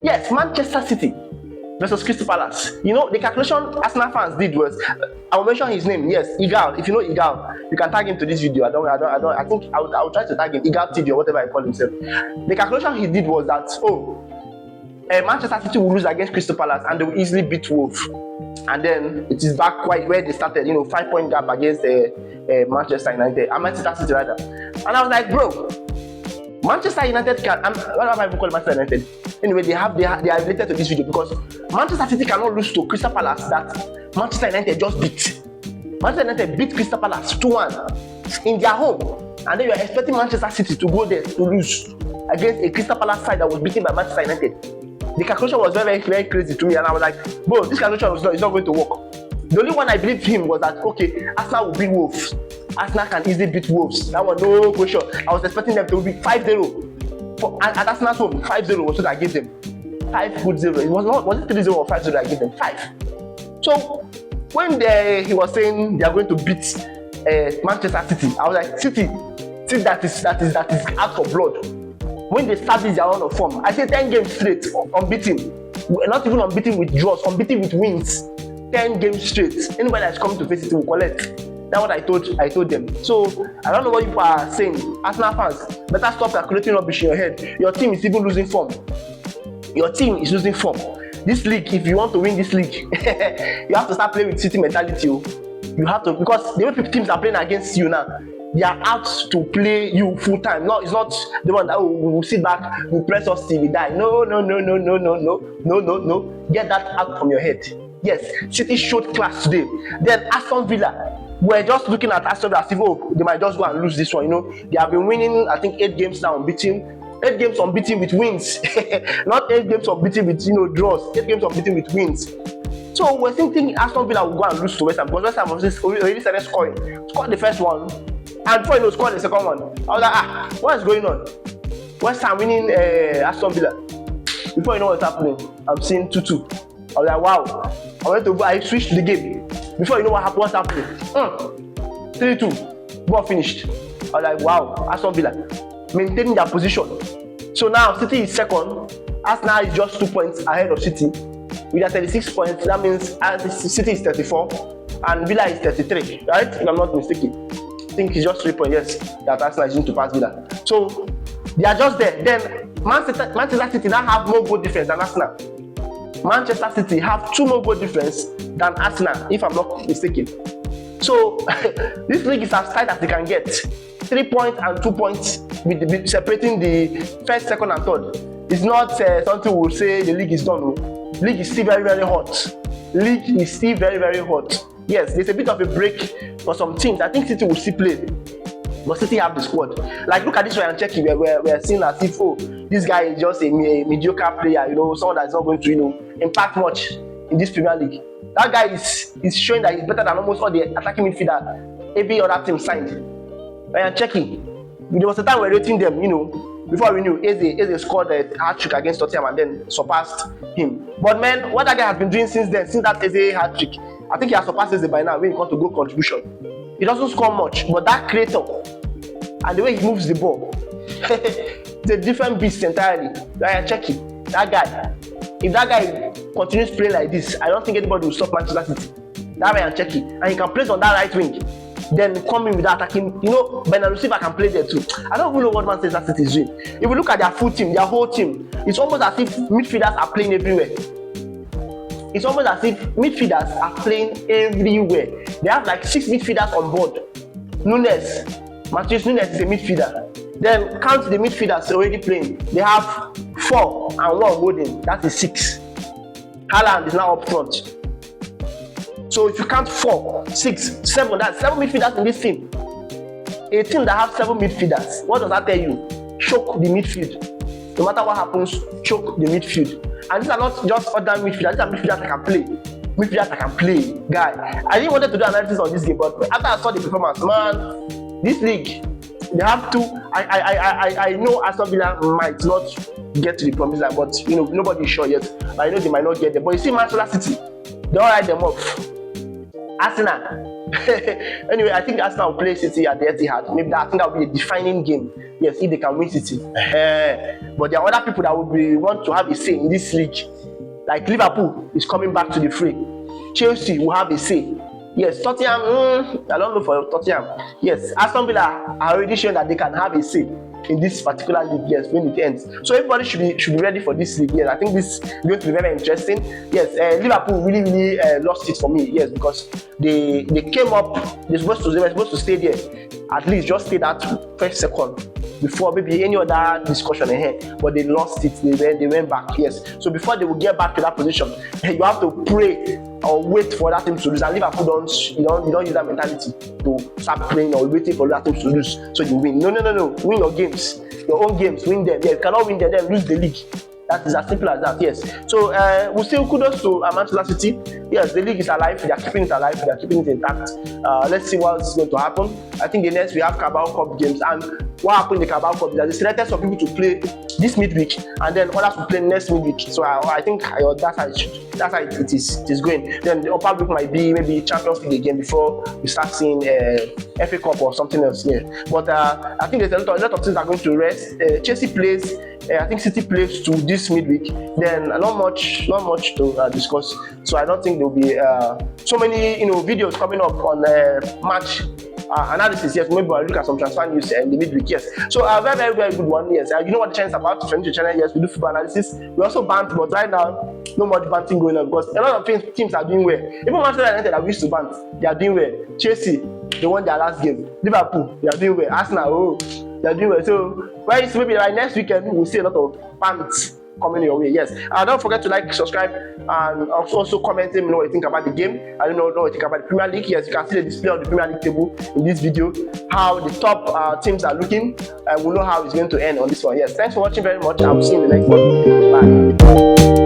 Yes, Manchester City versus Crystal Palace. You know, the calculation Arsenal fans did was, I'll mention his name. Yes, Igal. If you know Igal, you can tag him to this video. I think I'll try to tag him, Igal TV or whatever I call himself. The calculation he did was that, Manchester City will lose against Crystal Palace and they will easily beat Wolves. And then it is back quite where they started, 5-point gap against Manchester United, Manchester City rather. And I was like, bro, Manchester United can, what am I even calling Manchester United? Anyway, they are related to this video because Manchester City cannot lose to Crystal Palace that Manchester United just beat. Manchester United beat Crystal Palace 2-1 in their home, and then you are expecting Manchester City to go there to lose against a Crystal Palace side that was beaten by Manchester United. The calculation was very, very crazy to me, and I was like, bro, this calculation is not going to work. The only one I believed him was that, okay, Arsenal will beat Wolves. Arsenal can easily beat Wolves. That was no question. I was expecting them to beat 5-0. At Arsenal's home, 5-0 was what I gave them. 5-0. It was it 3-0 or 5-0 I gave them? 5. So when he was saying they are going to beat Manchester City, I was like, City that is out of blood. When they start this, they are on a form. I say 10 games straight, unbeaten. Not even unbeaten with draws, unbeaten with wins. 10 games straight. Anybody that's coming to face it will collect. That's what I told them. So I don't know what you are saying. Arsenal fans, better stop calculating rubbish in your head. Your team is even losing form. Your team is losing form. This league, if you want to win this league, you have to start playing with City mentality. You have to, because the way teams are playing against you now, they are out to play you full time. No, it's not the one that we will sit back, we press us till we die. No. Get that out from your head. Yes, City showed class today. Then Aston Villa, we're just looking at Aston Villa as if, they might just go and lose this one. They have been winning, I think, 8 games now unbeaten. 8 games unbeaten with wins. Not 8 games unbeaten with draws. 8 games unbeaten with wins. So we're thinking Aston Villa will go and lose to West Ham because West Ham already started scoring. Scored the first one, and before you know, scored the second one. I was like, what is going on? West Ham winning Aston Villa. Before you know what's happening, I'm seeing 2-2. I was like, wow. I switched the game. Before you know what's happening, 3-2. Ball finished. I was like, wow, Aston Villa maintaining their position. So now City is second. Arsenal is just 2 points ahead of City. With their 36 points, that means City is 34 and Villa is 33, right? If I'm not mistaken. I think it's just 3 points, yes, that Arsenal is going to pass Villa. So they are just there. Then Manchester City now have more goal difference than Arsenal. Manchester City have 2 more goal difference than Arsenal, if I'm not mistaken. So this league is as tight as they can get. 3 points and 2 points with separating the first, second, and third. It's not something we'll say the league is done. League is still very, very hot. League is still very, very hot. Yes, there's a bit of a break for some teams. I think City will still play, but City have the squad. Like, look at this Ryan Cherki. We're seeing as if, this guy is just a mediocre player. Someone that's not going to impact much in this Premier League. That guy is showing that he's better than almost all the attacking midfielder every other team signed. Ryan Cherki. There was a time we were rating them, before we knew, Eze scored a hat-trick against Tottenham and then surpassed him. But man, what that guy has been doing since that Eze hat-trick, I think he has surpassed Eze by now when it comes to goal contribution. He doesn't score much, but that creator and the way he moves the ball, it's a different beast entirely. Ryan Cherki, that guy. If that guy continues playing like this, I don't think anybody will stop Manchester City. That Ryan Cherki, and he can play on that right wing. Then come in with that attacking, Bernardo Silva can play there too. I don't even know what Manchester City is doing. If we look at their full team, their whole team, it's almost as if midfielders are playing everywhere. It's almost as if midfielders are playing everywhere. They have like 6 midfielders on board. Matheus Nunes is a midfielder. Then count the midfielders already playing. They have 4 and 1 holding. That is 6. Haaland is now up front. So if you count 4, 6, 7, that's 7 midfielders in this team. A team that has 7 midfielders, what does that tell you? Choke the midfield. No matter what happens, choke the midfield. And these are not just other midfielders, these are midfielders that can play. Midfielders that can play, guy. I didn't want to do analysis on this game, but after I saw the performance, man, this league, they have to. I know Aston Villa might not get to the promised land, but nobody is sure yet. But I know they might not get there. But you see, Manchester City, they all write them off. Arsenal, Anyway, I think Arsenal will play City at the Etihad. Maybe I think that will be a defining game. Yes, if they can win City. But there are other people that would want to have a say in this league. Like Liverpool is coming back to the fray. Chelsea will have a say. Yes, Tottenham, I don't know for Tottenham. Yes, Aston Villa are already showing that they can have a say in this particular league, yes, when it ends. So everybody should be ready for this league. Yes, I think this is going to be very interesting. Yes, Liverpool really lost it for me. Yes, because they came up. They were supposed to stay there. At least just stay that first second before maybe any other discussion ahead. But they lost it. They went back. Yes. So before they will get back to that position, you have to pray or wait for that team to lose. And Liverpool don't use that mentality to start praying or waiting for that team to lose so you win. No. Win your games, your own games. Win them. Yeah, you cannot win them, then lose the league. That is as simple as that. Yes. So we still kudos to Manchester City. Yes, the league is alive. They are keeping it alive. They are keeping it intact. Let's see what's going to happen. I think the next we have Carabao Cup games, and what happened in the Carabao Cup is that they selected some people to play this midweek, and then others to play next midweek. So I think that's how it is going. Then the upper group might be maybe Champions League again before we start seeing FA Cup or something else. Yeah. But I think there's a lot of things that are going to rest. Chelsea plays. I think City plays to this midweek. Then not much to discuss. So I don't think there will be so many videos coming up on match analysis. Yes, maybe I'll look at some transfer news in the midweek. Yes, so a very good one. Yes, you know what the channel is about. Friend to channel. Yes, we do football analysis. We also bant, but right now no much banting going on because a lot of teams are doing well. Even Manchester United that we used to bant, they are doing well. Chelsea, they won their last game. Liverpool, they are doing well. Arsenal, they are doing well. So maybe like next weekend we'll see a lot of bants coming your way. Yes, don't forget to like, subscribe, and also comment. Let me know what you think about the game. I don't know what you think about the Premier League. Yes, you can see the display on the Premier League table in this video, how the top teams are looking, and we'll know how it's going to end on this one. Yes, thanks for watching very much. I will see you in the next one. Bye.